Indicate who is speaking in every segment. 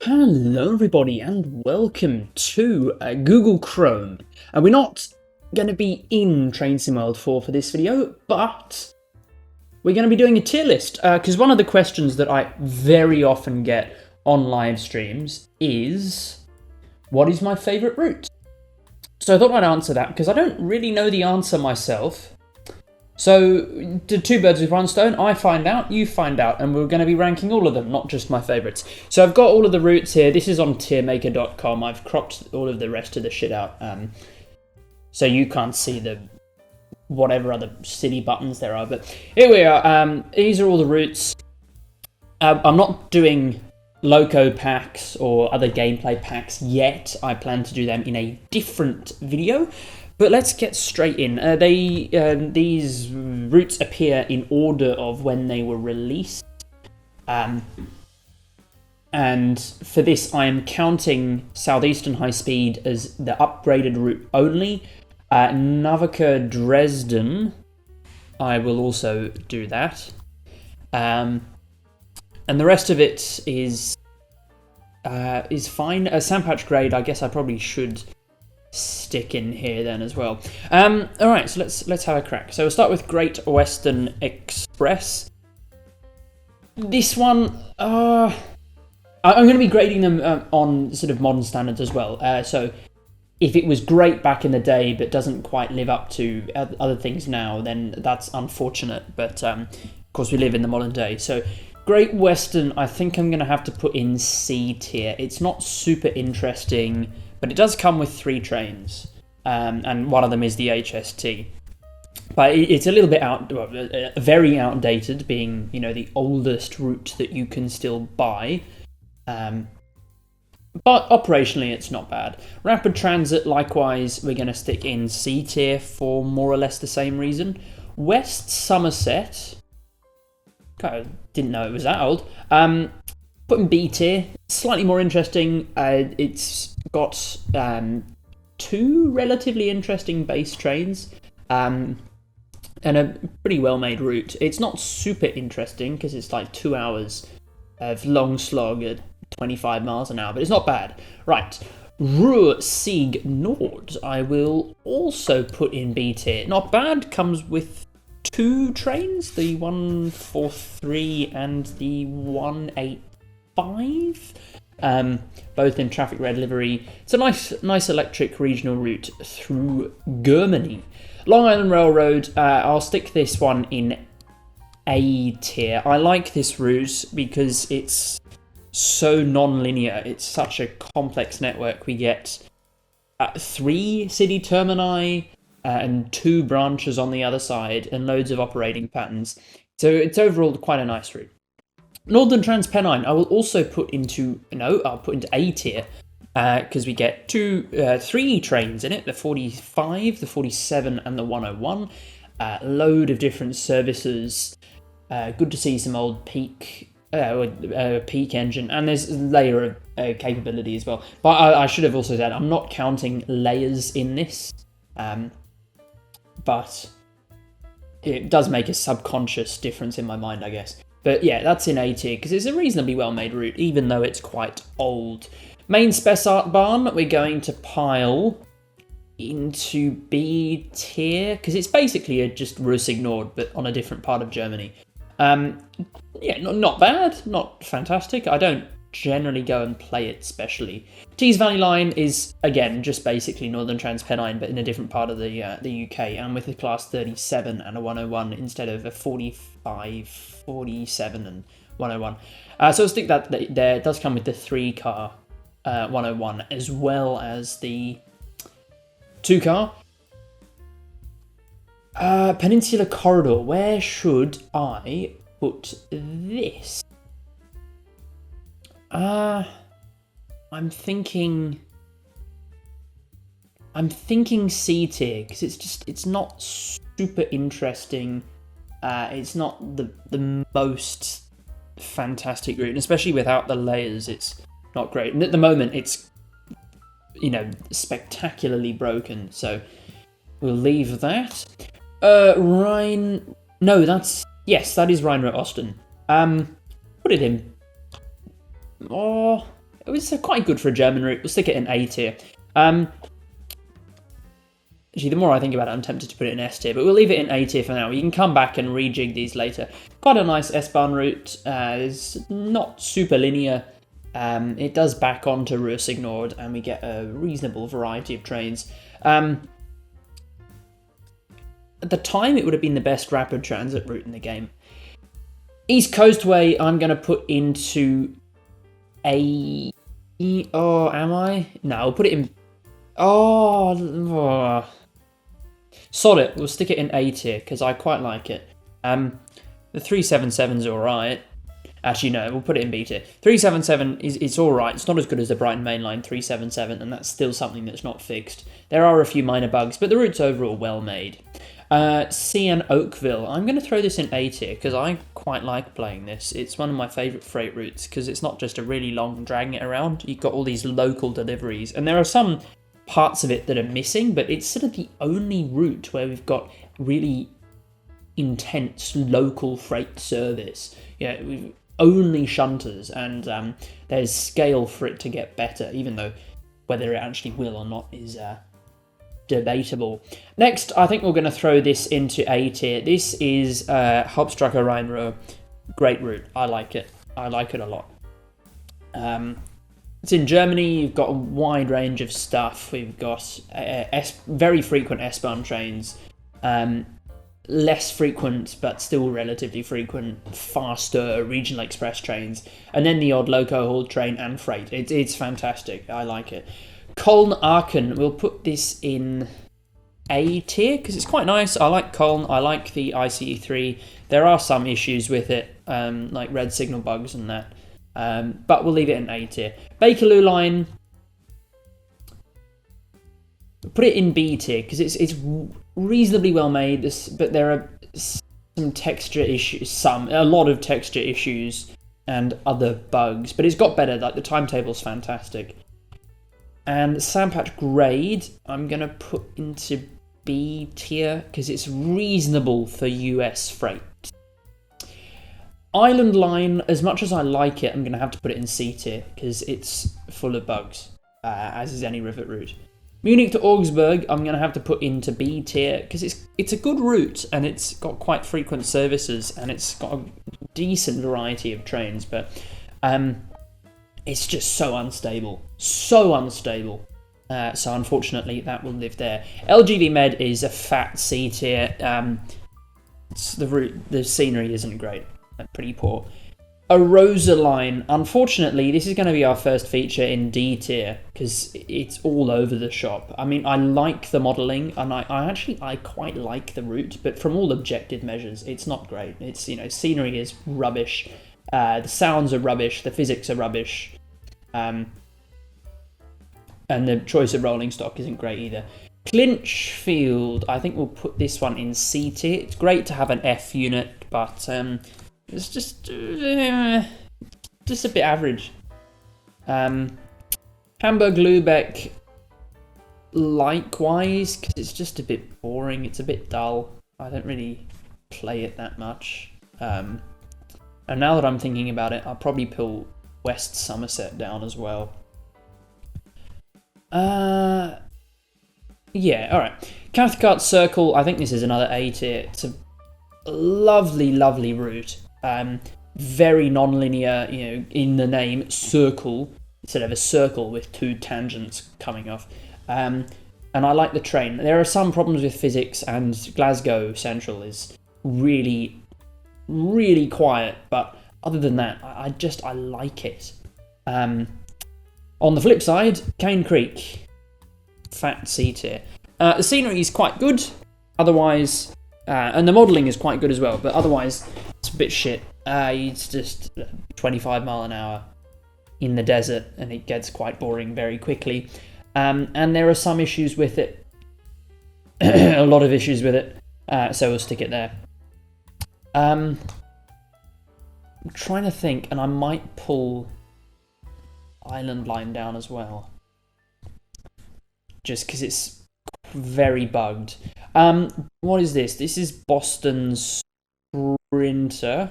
Speaker 1: Hello everybody and welcome to Google Chrome. We're not going to be in Train Sim World 4 for this video, but we're going to be doing a tier list, because one of the questions that I very often get on live streams is, what is my favourite route? So I thought I'd answer that, because I don't really know the answer myself. So, the two birds with one stone, I find out, you find out, and we're going to be ranking all of them, not just my favourites. So I've got all of the routes here. This is on tiermaker.com. I've cropped all of the rest of the shit out, so you can't see the whatever other city buttons there are. But here we are. These are all the routes. I'm not doing loco packs or other gameplay packs yet. I plan to do them in a different video. But let's get straight in. These routes appear in order of when they were released. And for this, I am counting Southeastern High Speed as the upgraded route only. Navika Dresden, I will also do that. And the rest of it is fine. Sandpatch Grade, I guess I probably should stick in here then as well. Alright, so let's have a crack. So we'll start with Great Western Express. This one, I'm going to be grading them on sort of modern standards as well. So if it was great back in the day but doesn't quite live up to other things now, then that's unfortunate. But of course we live in the modern day. So Great Western, I think I'm going to have to put in C tier. It's not super interesting, but it does come with 3 trains, and one of them is the HST. But it's a little bit very outdated, being the oldest route that you can still buy. But operationally, it's not bad. Rapid Transit, likewise, we're going to stick in C tier for more or less the same reason. West Somerset, I didn't know it was that old. Put in B tier, slightly more interesting. It's got 2 relatively interesting base trains, and a pretty well-made route. It's not super interesting because it's like 2 hours of long slog at 25 miles an hour, but it's not bad. Right, Ruhr Sieg Nord, I will also put in B tier. Not bad, comes with 2 trains, the 143 and the 185. Both in traffic red livery. It's a nice electric regional route through Germany. Long Island Railroad, I'll stick this one in A tier. I like this route because it's so non-linear. It's such a complex network. We get 3 city termini and 2 branches on the other side and loads of operating patterns. So it's overall quite a nice route. Northern Transpennine, I will also put into A tier, because we get 3 trains in it, the 45, the 47 and the 101. Load of different services. Good to see some old peak engine, and there's a layer of capability as well. But I should have also said, I'm not counting layers in this, but it does make a subconscious difference in my mind, I guess. But yeah, that's in A tier, because it's a reasonably well-made route, even though it's quite old. Main s-bahn, we're going to pile into B tier, because it's basically just Ruhr Sieg Nord, but on a different part of Germany. Yeah, not bad, not fantastic. I don't generally go and play it specially. Tees Valley Line is, again, just basically Northern Transpennine, but in a different part of the UK, and with a class 37 and a 101 instead of a 45, 47 and 101. So I'll stick that there. It does come with the 3-car 101 as well as the 2-car. Peninsula Corridor, where should I put this? I'm thinking C tier, because it's not super interesting. It's not the most fantastic route, and especially without the layers, it's not great. And at the moment, it's spectacularly broken. So we'll leave that. Rhine. No, that is Rhine Austin. Put it in. Oh, it was quite good for a German route. We'll stick it in A tier. Actually, the more I think about it, I'm tempted to put it in S tier, but we'll leave it in A tier for now. You can come back and rejig these later. Quite a nice S-bahn route. It's not super linear. It does back onto Röhsignord, and we get a reasonable variety of trains. At the time, it would have been the best rapid transit route in the game. East Coast Way, I'm going to put into A... Oh, am I? No, I'll put it in... Oh... Sod it, we'll stick it in A tier, because I quite like it. The 377's alright. Actually, no, we'll put it in B tier. 377 it's alright. It's not as good as the Brighton Mainline 377, and that's still something that's not fixed. There are a few minor bugs, but the route's overall well made. CN Oakville. I'm going to throw this in A tier, because I quite like playing this. It's one of my favourite freight routes, because it's not just a really long dragging it around. You've got all these local deliveries, and there are some parts of it that are missing, but it's sort of the only route where we've got really intense local freight service. Yeah, we've only shunters, and there's scale for it to get better, even though whether it actually will or not is debatable. Next, I think we're going to throw this into A tier. This is Hauptstrasse Rhein-Ruhr. Great route. I like it. I like it a lot. It's in Germany. You've got a wide range of stuff. We've got very frequent S-bahn trains, less frequent but still relatively frequent, faster regional express trains, and then the odd loco haul train and freight. It's fantastic. I like it. Cologne-Aachen. We'll put this in A tier because it's quite nice. I like Cologne. I like the ICE3. There are some issues with it, like red signal bugs and that. But we'll leave it in A tier. Bakerloo line, put it in B tier because it's reasonably well made. But there are some texture issues, a lot of texture issues and other bugs. But it's got better. Like the timetable's fantastic. And Sandpatch grade, I'm gonna put into B tier because it's reasonable for US freight. Island Line, as much as I like it, I'm going to have to put it in C tier because it's full of bugs, as is any rivet route. Munich to Augsburg, I'm going to have to put into B tier because it's a good route and it's got quite frequent services and it's got a decent variety of trains, but it's just so unstable. So unstable. So unfortunately, that will live there. LGV Med is a fat C tier. The scenery isn't great. Pretty poor. Arosa Line. Unfortunately, this is going to be our first feature in D tier because it's all over the shop. I mean, I like the modelling and I quite like the route, but from all objective measures, it's not great. It's, scenery is rubbish. The sounds are rubbish. The physics are rubbish. And the choice of rolling stock isn't great either. Clinchfield. I think we'll put this one in C tier. It's great to have an F unit, but it's just a bit average. Hamburg-Lübeck, likewise, because it's just a bit boring. It's a bit dull. I don't really play it that much. And now that I'm thinking about it, I'll probably pull West Somerset down as well. Yeah, alright. Cathcart Circle, I think this is another A tier. It's a lovely, lovely route. Very non-linear, in the name, circle, instead of a circle with two tangents coming off. And I like the train. There are some problems with physics, and Glasgow Central is really, really quiet, but other than that, I like it. On the flip side, Cane Creek, fat C tier. The scenery is quite good, otherwise, and the modelling is quite good as well, but otherwise, it's a bit shit. It's just 25 mile an hour in the desert, and it gets quite boring very quickly. And there are some issues with it, a lot of issues with it, so we'll stick it there. I'm trying to think, and I might pull Island Line down as well, just because it's very bugged. What is this? This is Boston Sprinter.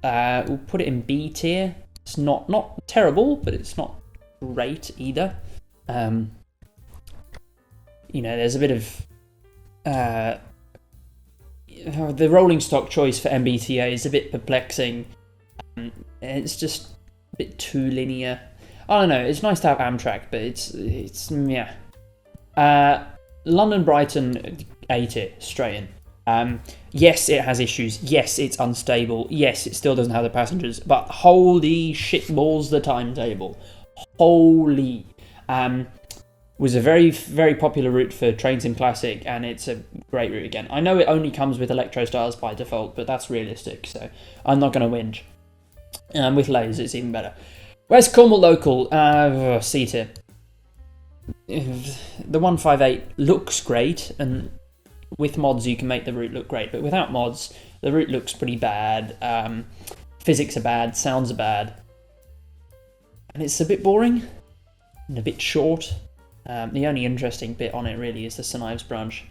Speaker 1: We'll put it in B tier. It's not terrible, but it's not great either. You know, there's a bit of the rolling stock choice for MBTA is a bit perplexing. It's just a bit too linear. I don't know. It's nice to have Amtrak, but it's yeah. London Brighton A tier straight in. Yes, it has issues. Yes, it's unstable. Yes, it still doesn't have the passengers. But holy shit balls, the timetable. Holy. Was a very, very popular route for Train Sim Classic, and it's a great route again. I know it only comes with Electro Styles by default, but that's realistic, so I'm not going to whinge. With layers, it's even better. West Cornwall Local, C tier. The 158 looks great, and with mods you can make the route look great, but without mods, the route looks pretty bad. Physics are bad, sounds are bad, and it's a bit boring and a bit short. The only interesting bit on it really is the St Ives branch.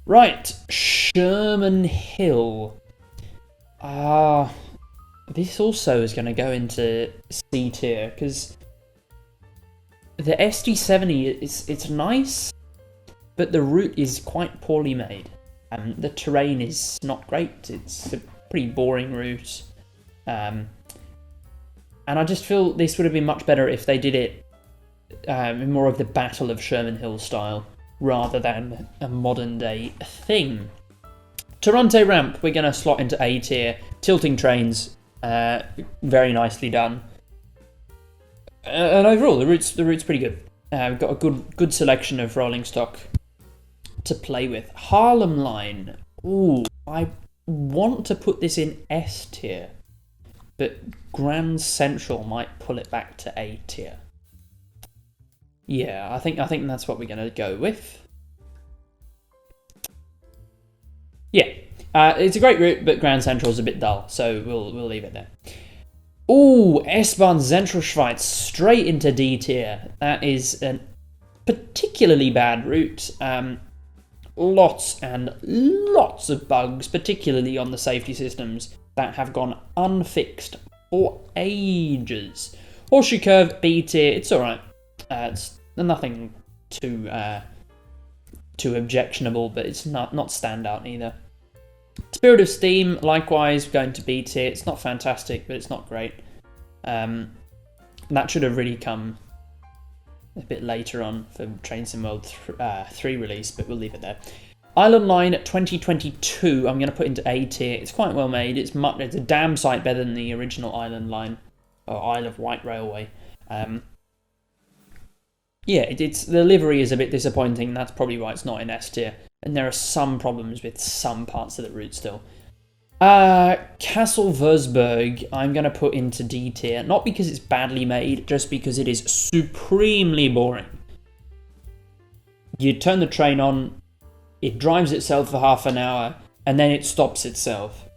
Speaker 1: Right, Sherman Hill. This also is going to go into C tier because the SD70 it's nice, but the route is quite poorly made. The terrain is not great. It's a pretty boring route, and I just feel this would have been much better if they did it in more of the Battle of Sherman Hill style, rather than a modern day thing. Toronto Ramp, we're going to slot into A tier. Tilting trains, very nicely done. And overall, the route's pretty good. We've got a good selection of rolling stock to play with. Harlem Line, ooh, I want to put this in S tier, but Grand Central might pull it back to A tier. Yeah, I think that's what we're going to go with. Yeah, it's a great route, but Grand Central's a bit dull, so we'll leave it there. Ooh, S-bahn Zentralschweiz, straight into D tier. That is a particularly bad route. Lots and lots of bugs, particularly on the safety systems, that have gone unfixed for ages. Horseshoe Curve, B tier, it's alright. It's nothing too objectionable, but it's not standout either. Spirit of Steam, likewise, going to B tier. It's not fantastic, but it's not great. That should have really come a bit later on for Train Sim World 3 release, but we'll leave it there. Island Line 2022, I'm going to put into A tier. It's quite well made. It's a damn sight better than the original Island Line, or Isle of Wight Railway. Yeah, the livery is a bit disappointing. That's probably why it's not in S tier. And there are some problems with some parts of the route still. Castle Würzburg, I'm going to put into D tier. Not because it's badly made, just because it is supremely boring. You turn the train on, it drives itself for half an hour, and then it stops itself.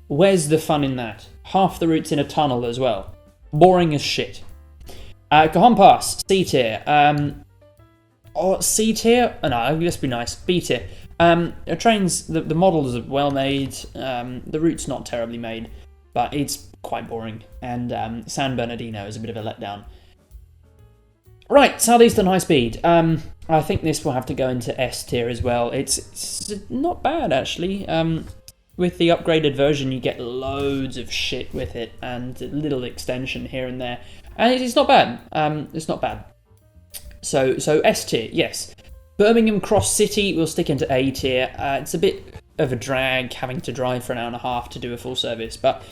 Speaker 1: Where's the fun in that? Half the route's in a tunnel as well. Boring as shit. Cajon Pass, C tier. C tier? Oh, no, let's be nice. B tier. Trains, the models are well made. The route's not terribly made, but it's quite boring. And San Bernardino is a bit of a letdown. Right, Southeastern High Speed. I think this will have to go into S tier as well. It's not bad, actually. With the upgraded version, you get loads of shit with it, and a little extension here and there. And it's not bad. It's not bad. So S tier, yes. Birmingham Cross City will stick into A tier. It's a bit of a drag having to drive for an hour and a half to do a full service, but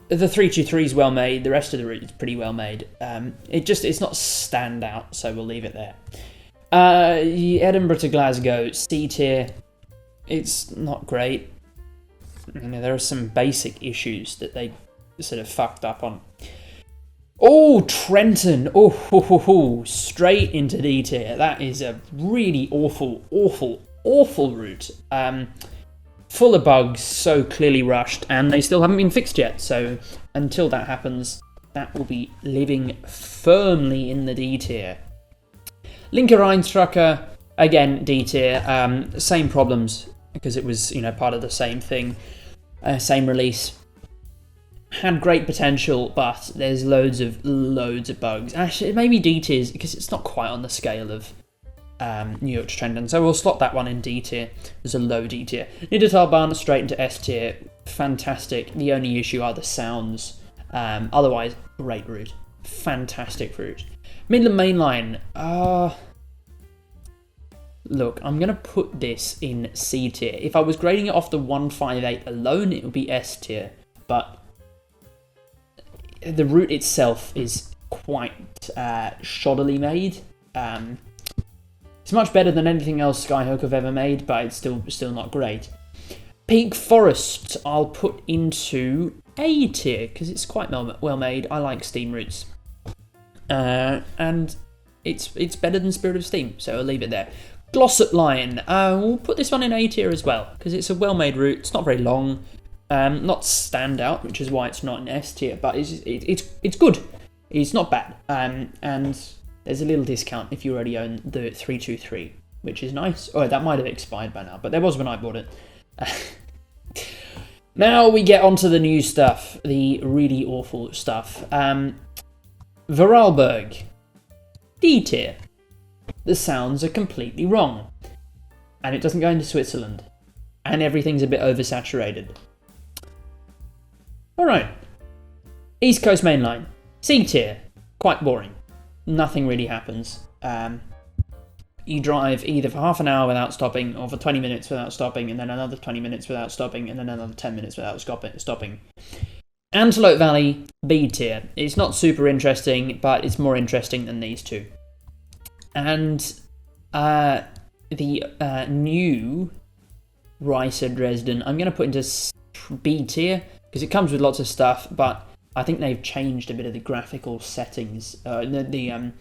Speaker 1: the 323 is well made. The rest of the route is pretty well made. It's not standout, so we'll leave it there. Edinburgh to Glasgow, C tier. It's not great. You know, there are some basic issues that they sort of fucked up on. Oh, Trenton. Oh, straight into D tier. That is a really awful route. Full of bugs, so clearly rushed, and they still haven't been fixed yet. So until that happens, that will be living firmly in the D tier. Linke Rheinstrache, again, D tier. Same problems, because it was, part of the same thing. Same release. had great potential, but there's loads of bugs. Actually, maybe D tiers because it's not quite on the scale of New York Trending, so we'll slot that one in D tier. There's a low D tier. s-bahn straight into S tier, fantastic. The only issue are the sounds. Otherwise, great route, fantastic route. Midland Mainline. Look, I'm gonna put this in C tier. If I was grading it off the 158 alone, it would be S tier, but the route itself is quite shoddily made. It's much better than anything else Skyhook have ever made, but it's still not great. Peak Forest, I'll put into A tier because it's quite well made. I like Steam routes, and it's better than Spirit of Steam, so I'll leave it there. Glossop Line, we'll put this one in A tier as well because it's a well-made route. It's not very long, not standout, which is why it's not in S tier, but it's good. It's not bad, and there's a little discount if you already own the 323, which is nice. Oh, that might have expired by now, but there was when I bought it. Now we get onto the new stuff, the really awful stuff. Vorarlberg, D tier. The sounds are completely wrong, and it doesn't go into Switzerland, and everything's a bit oversaturated. Alright, East Coast Main Line, C tier, quite boring. Nothing really happens. You drive either for half an hour without stopping, or for 20 minutes without stopping, and then another 20 minutes without stopping, and then another 10 minutes without stopping. Antelope Valley, B tier. It's not super interesting, but it's more interesting than these two. And the new Reise Dresden, I'm going to put into B tier, because it comes with lots of stuff, but I think they've changed a bit of the graphical settings, the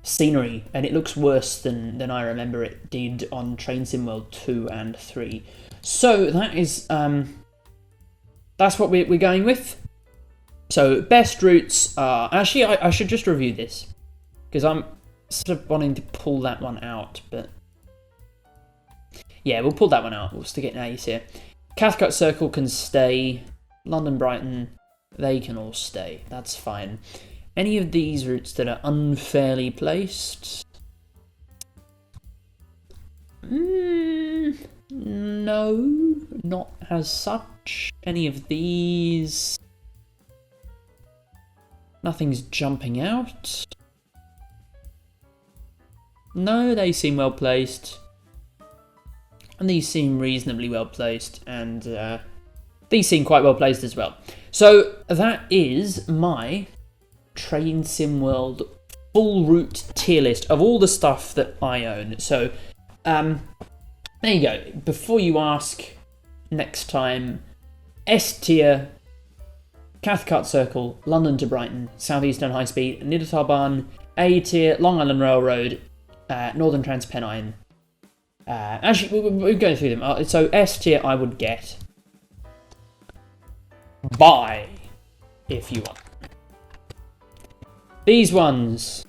Speaker 1: scenery, and it looks worse than I remember it did on Train Sim World 2 and 3. So that is that's what we're going with. So best routes are... Actually, I should just review this, because I'm sort of wanting to pull that one out, but yeah, we'll pull that one out. We'll stick it in A's here. Cathcart Circle can stay. London Brighton, they can all stay. That's fine. Any of these routes that are unfairly placed? No, not as such. Any of these? Nothing's jumping out. No, they seem well placed. And these seem reasonably well placed, and these seem quite well placed as well. So that is my Train Sim World full route tier list of all the stuff that I own. So there you go. Before you ask next time, S tier, Cathcart Circle, London to Brighton, Southeastern High Speed, Niedertalbahn. A tier, Long Island Railroad, Northern Transpennine. Actually, we're going through them. So S tier I would get buy if you want. These ones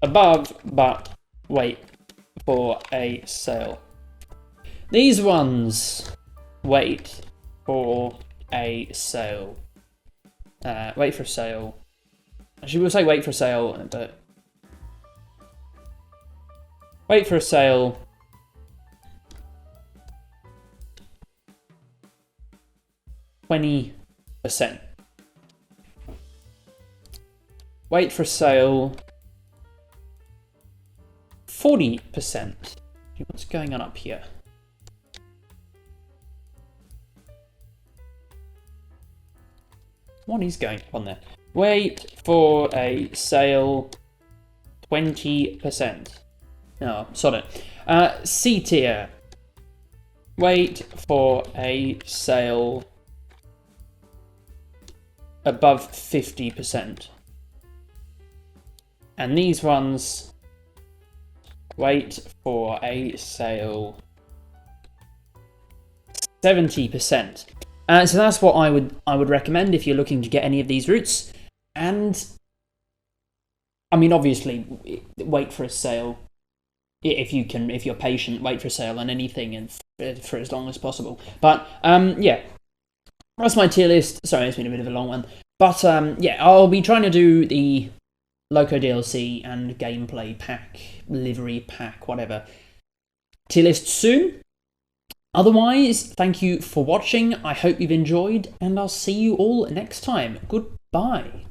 Speaker 1: above, but wait for a sale. These ones wait for a sale. Wait for a sale. Actually, we'll say wait for a sale, but wait for a sale. %. Wait for sale. 40%. What's going on up here? What is going on there? Wait for a sale. 20%. No, sod it. C tier. Wait for a sale. Above 50%. And these ones, wait for a sale. 70%. So that's what I would recommend if you're looking to get any of these routes. And I mean, obviously, wait for a sale if you can. If you're patient, wait for a sale on anything and for as long as possible. But yeah. that's my tier list. Sorry, it's been a bit of a long one. But yeah, I'll be trying to do the Loco DLC and gameplay pack, livery pack, whatever, tier list soon. Otherwise, thank you for watching. I hope you've enjoyed, and I'll see you all next time. Goodbye.